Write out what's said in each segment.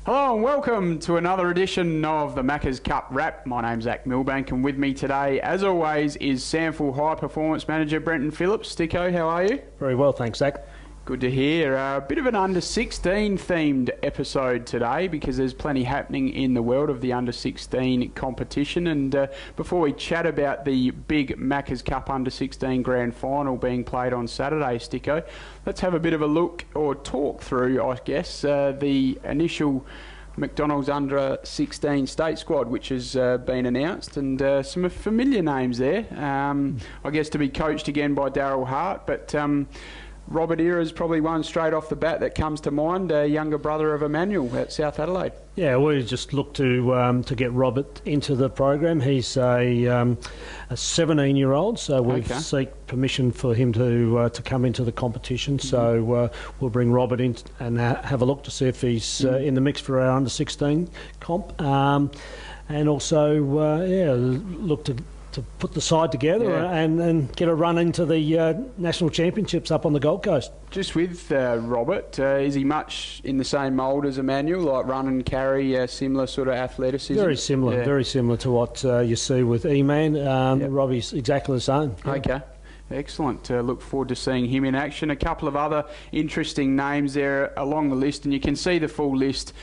Hello and welcome to another edition of the Macca's Cup Wrap. My name's Zach Milbank and with me today, as always, is Samful High Performance Manager Brenton Phillips. Sticko, how are you? Very well, thanks, Zach. Good to hear. A bit of an under-16 themed episode today because there's plenty happening in the world of the under-16 competition. And before we chat about the big Macca's Cup under-16 grand final being played on Saturday, Sticko, let's have a bit of a look or talk through, I guess, the initial McDonald's under-16 state squad, which has been announced, and some familiar names there. I guess to be coached again by Daryl Hart, but Robert Era's probably one straight off the bat that comes to mind, a younger brother of Emmanuel at South Adelaide. Yeah, we just looked to get Robert into the program. He's a 17-year-old, so we've seek permission for him to come into the competition. So we'll bring Robert in and have a look to see if he's in the mix for our under-16 comp, and also look to put the side together and get a run into the national championships up on the Gold Coast. Just with Robert, is he much in the same mould as Emmanuel, like run and carry, similar sort of athleticism? Very similar to what you see with E-Man. Robbie's exactly the same. Yeah. Okay. Excellent. Look forward to seeing him in action. A couple of other interesting names there along the list, and you can see the full list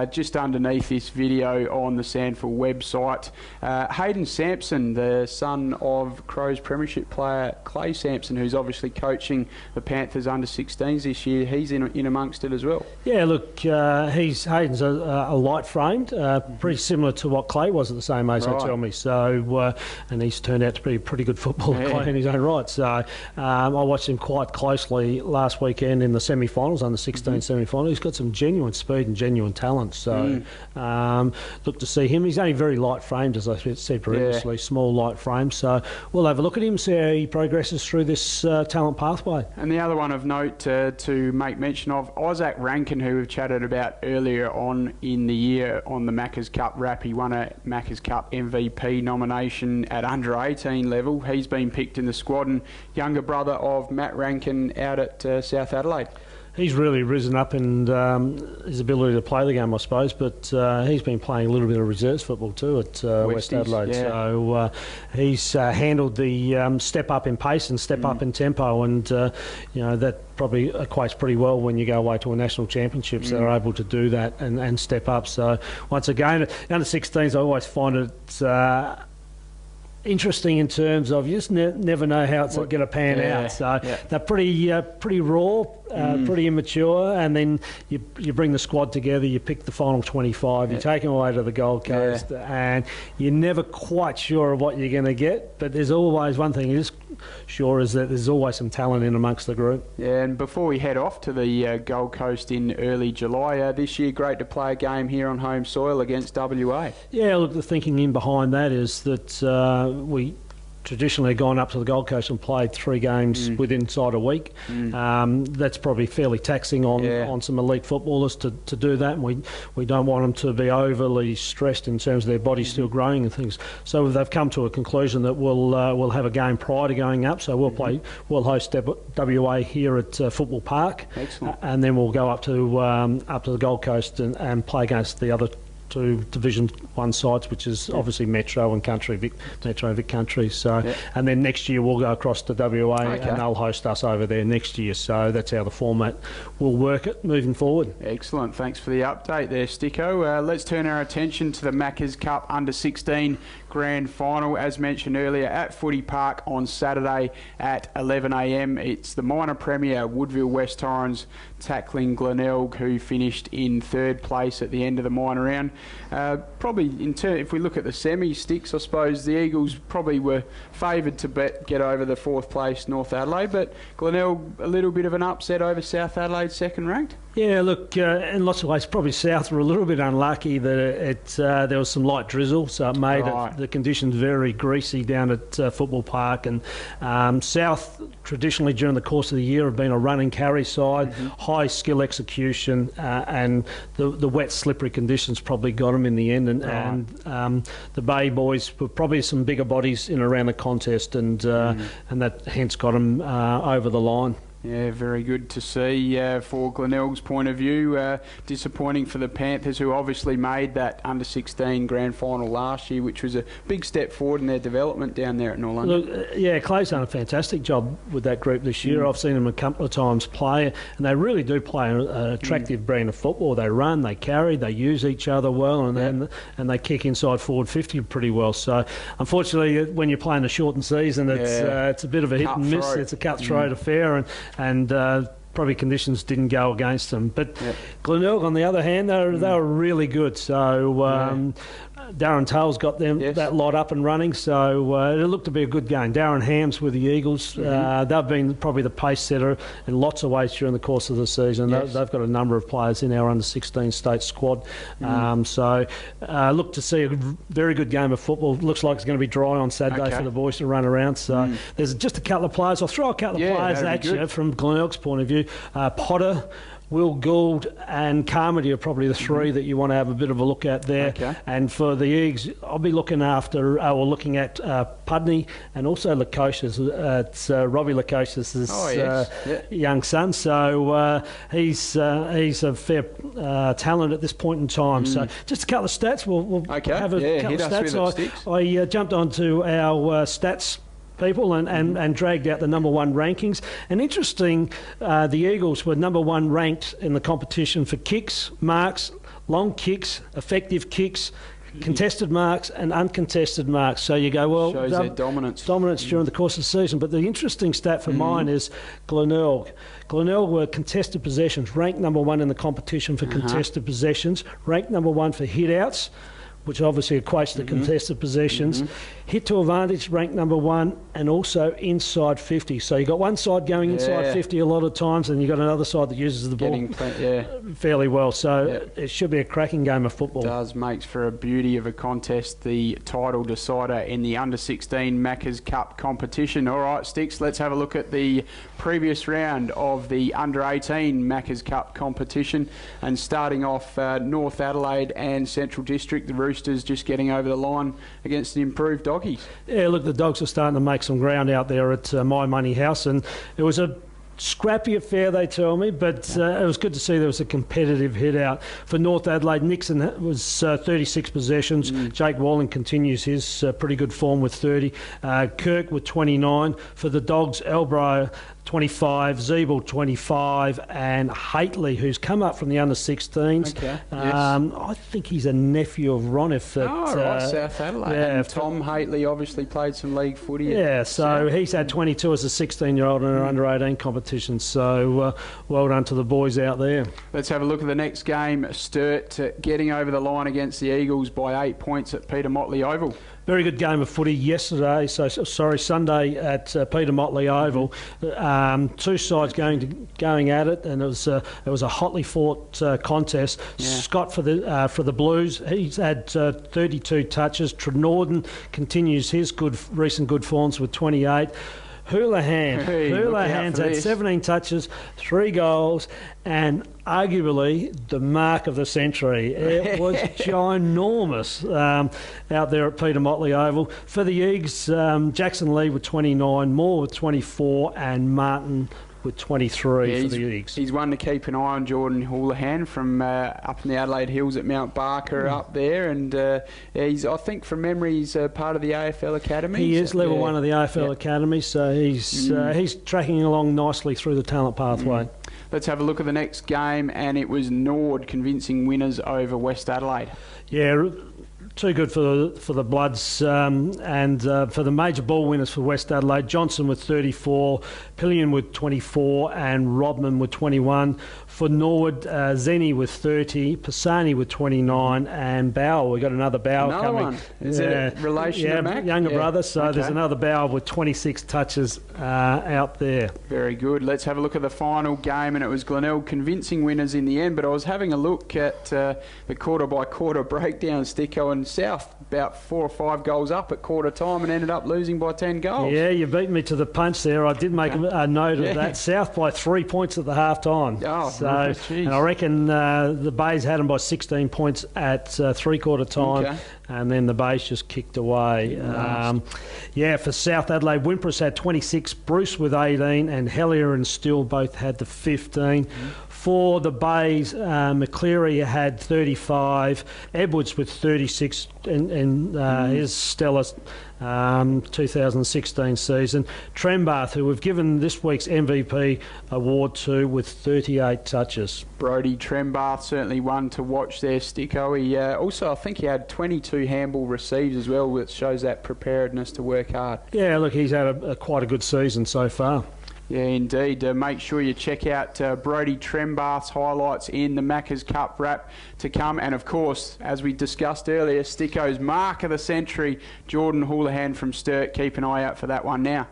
just underneath this video on the Sandful website. Hayden Sampson, the son of Crows Premiership player Clay Sampson, who's obviously coaching the Panthers under-16s this year, he's in amongst it as well. Yeah, look, Hayden's a light-framed, pretty similar to what Clay was at the same age, they tell me. So, and he's turned out to be a pretty good footballer, Clay, in his own right. So I watched him quite closely last weekend in the semi-finals, under-16 semi-final. He's got some genuine speed and genuine talent. So look to see him. He's only very light-framed, as I said previously, small light frame. So we'll have a look at him, see how he progresses through this talent pathway. And the other one of note to make mention of, Isaac Rankin, who we've chatted about earlier on in the year on the Macca's Cup Wrap. He won a Macca's Cup MVP nomination at under-18 level. He's been picked in the squad, and younger brother of Matt Rankin out at South Adelaide. He's really risen up in his ability to play the game, I suppose, but he's been playing a little bit of reserves football too at West Adelaide. Yeah. So he's handled the step up in pace and step up in tempo, and that probably equates pretty well when you go away to a national championships. They're able to do that and step up. So once again, under 16s, I always find it interesting in terms of you just never know how it's going to pan out. So they're pretty raw, pretty immature, and then you bring the squad together, you pick the final 25, you take them away to the Gold Coast, and you're never quite sure of what you're going to get, but there's always one thing is sure is that there's always some talent in amongst the group. Yeah, and before we head off to the Gold Coast in early July, this year great to play a game here on home soil against WA. Yeah, look, the thinking in behind that is that we traditionally gone up to the Gold Coast and played 3 games within inside a week. That's probably fairly taxing on some elite footballers to do that, and we don't want them to be overly stressed in terms of their body still growing and things. So they've come to a conclusion that we'll have a game prior to going up. So we'll host WA here at Football Park. Excellent. And then we'll go up to the Gold Coast and play against the other 2 Division 1 sides, which is obviously Metro and Country, Metro and Vic Country. So, and then next year we'll go across to WA and they'll host us over there next year. So that's how the format will work it moving forward. Excellent. Thanks for the update there, Sticko. Let's turn our attention to the Macca's Cup Under-16 Grand Final, as mentioned earlier, at Footy Park on Saturday at 11 a.m. It's the minor premier Woodville West Torrens tackling Glenelg, who finished in 3rd place at the end of the minor round. Probably, if we look at the semi-sticks, I suppose the Eagles probably were favoured to get over the 4th place North Adelaide, but Glenelg a little bit of an upset over South Adelaide, 2nd ranked. Yeah, look, in lots of ways, probably South were a little bit unlucky that there was some light drizzle, so it made the conditions very greasy down at Football Park. And South, traditionally during the course of the year, have been a run and carry side, high skill execution, and the wet, slippery conditions probably got them in the end. And the Bay boys were probably some bigger bodies in and around the contest, and that hence got them over the line. Yeah, very good to see for Glenelg's point of view. Disappointing for the Panthers, who obviously made that under-16 grand final last year, which was a big step forward in their development down there at North London. Look, Clay's done a fantastic job with that group this year. I've seen them a couple of times play, and they really do play an attractive brand of football. They run, they carry, they use each other well, and they kick inside forward 50 pretty well. So, unfortunately, when you're playing a shortened season, it's a bit of a hit and miss. It's a cutthroat affair, and probably conditions didn't go against them. But Glenelg, on the other hand, they were really good. So Darren Tales got them that lot up and running. So it looked to be a good game. Darren Hams with the Eagles. They've been probably the pace setter in lots of ways during the course of the season. They've got a number of players in our under-16 state squad. So look to see a very good game of football. Looks like it's going to be dry on Saturday for the boys to run around. So there's just a couple of players. I'll throw a couple of players at you from Glenelg's point of view. Potter, Will Gould and Carmody are probably the three that you want to have a bit of a look at there. And for the Eagles, I'll be looking at Pudney and also Lukosius. It's Robbie Lukosius' young son. So he's a fair talent at this point in time. So just a couple of stats. We'll have a couple of stats. I jumped onto our stats people and dragged out the number one rankings. And interesting, the Eagles were number one ranked in the competition for kicks, marks, long kicks, effective kicks, contested marks and uncontested marks. So you go, well, shows their dominance during the course of the season. But the interesting stat for mine is Glenelg. Glenelg were contested possessions, ranked number one in the competition for contested possessions, ranked number one for hit-outs, which obviously equates to contested possessions. Hit to advantage, ranked number one, and also inside 50. So you've got one side going inside 50 a lot of times, and you've got another side that uses the ball fairly well. So it should be a cracking game of football. It does. Makes for a beauty of a contest, the title decider in the under-16 Macca's Cup competition. All right, Sticks, let's have a look at the previous round of the under-18 Macca's Cup competition. And starting off North Adelaide and Central District, the Roosters just getting over the line against the improved Doggies. Yeah, look, the Dogs are starting to make some ground out there at My Money House, and it was a scrappy affair, they tell me, but it was good to see there was a competitive hit out. For North Adelaide, Nixon was 36 possessions. Jake Walling continues his pretty good form with 30. Kirk with 29. For the Dogs, Elbro 25, Zeeble 25, and Haitley, who's come up from the under-16s. I think he's a nephew of Ron. South Adelaide. And Tom Haitley obviously played some league footy. Yeah, so he's had 22 as a 16-year-old in an under-18 competition. So well done to the boys out there. Let's have a look at the next game. Sturt getting over the line against the Eagles by 8 points at Peter Motley Oval. Very good game of footy yesterday. Sunday at Peter Motley Oval. Two sides going at it, and it was a hotly fought contest. Scott for the Blues, he's had 32 touches. Trenorden continues his recent good forms with 28. Houlihan's had 17 touches, 3 goals, and arguably the mark of the century. It was ginormous out there at Peter Motley Oval. For the Eagles, Jackson Lee with 29, Moore with 24, and Martin with 23 for the Eagles. He's one to keep an eye on, Jordan Houlihan, from up in the Adelaide Hills at Mount Barker up there, and he's, I think from memory, he's part of the AFL Academy. He is level 1 of the AFL Academy, so he's tracking along nicely through the talent pathway. Let's have a look at the next game, and it was Nord convincing winners over West Adelaide. Yeah, too good for the Bloods, and for the major ball winners for West Adelaide, Johnson with 34, Pillion with 24, and Rodman with 21. For Norwood, Zenny with 30, Pisani with 29, and Bauer. We've got another Bauer coming. One. Is it a relation to Mac? Younger brother, so there's another Bauer with 26 touches out there. Very good. Let's have a look at the final game, and it was Glenelg convincing winners in the end, but I was having a look at the quarter-by-quarter breakdown, Sticko, and South about 4 or 5 goals up at quarter time and ended up losing by 10 goals. Yeah, you beat me to the punch there. I did make a note of that. South by 3 points at the half time. Oh, so, geez. And I reckon the Bays had them by 16 points at three-quarter time, and then the Bays just kicked away. For South Adelaide, Wimpress had 26, Bruce with 18, and Hellier and Still both had the 15. For the Bays, McCleary had 35, Edwards with 36, and his stellar 2016 season. Trembath, who we've given this week's MVP award to, with 38 touches. Brodie Trembath, certainly one to watch there, Sticko. He also, I think he had 22 handball receives as well, which shows that preparedness to work hard. Yeah, look, he's had quite a good season so far. Yeah, indeed. Make sure you check out Brodie Trembath's highlights in the Macca's Cup wrap to come. And, of course, as we discussed earlier, Sticko's mark of the century, Jordan Houlihan from Sturt. Keep an eye out for that one now.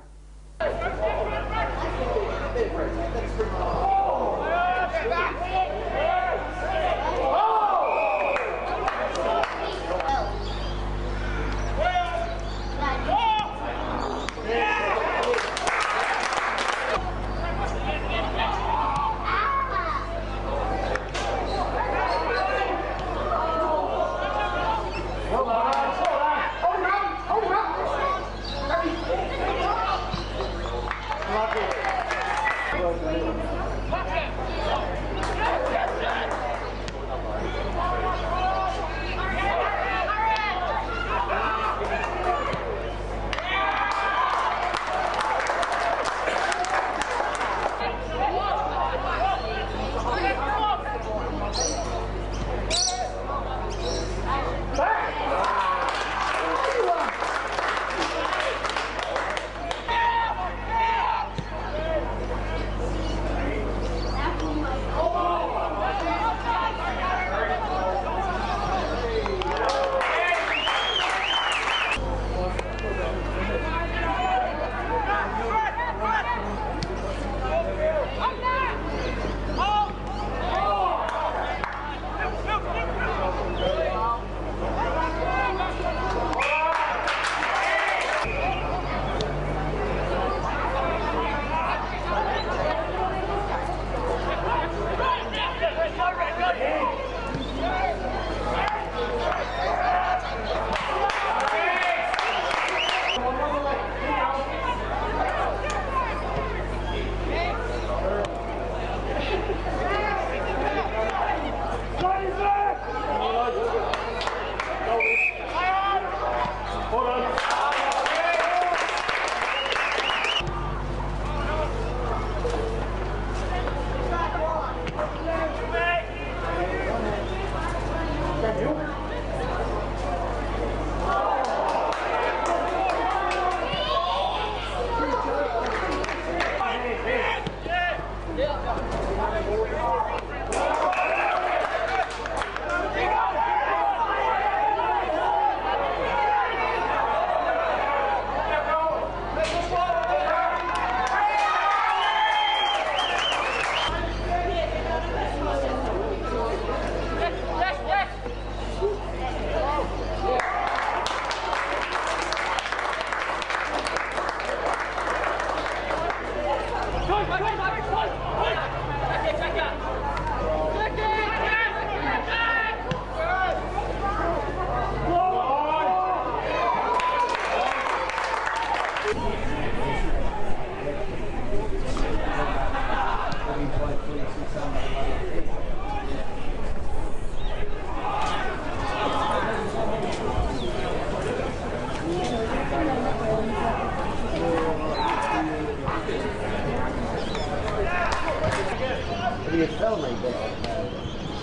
He had told me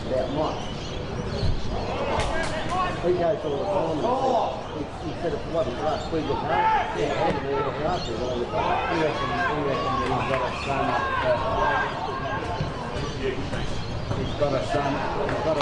about Mike. He goes all the time and he said it's what his last week of half. Yeah, he reckons he's got a son up. He's got a son. He's got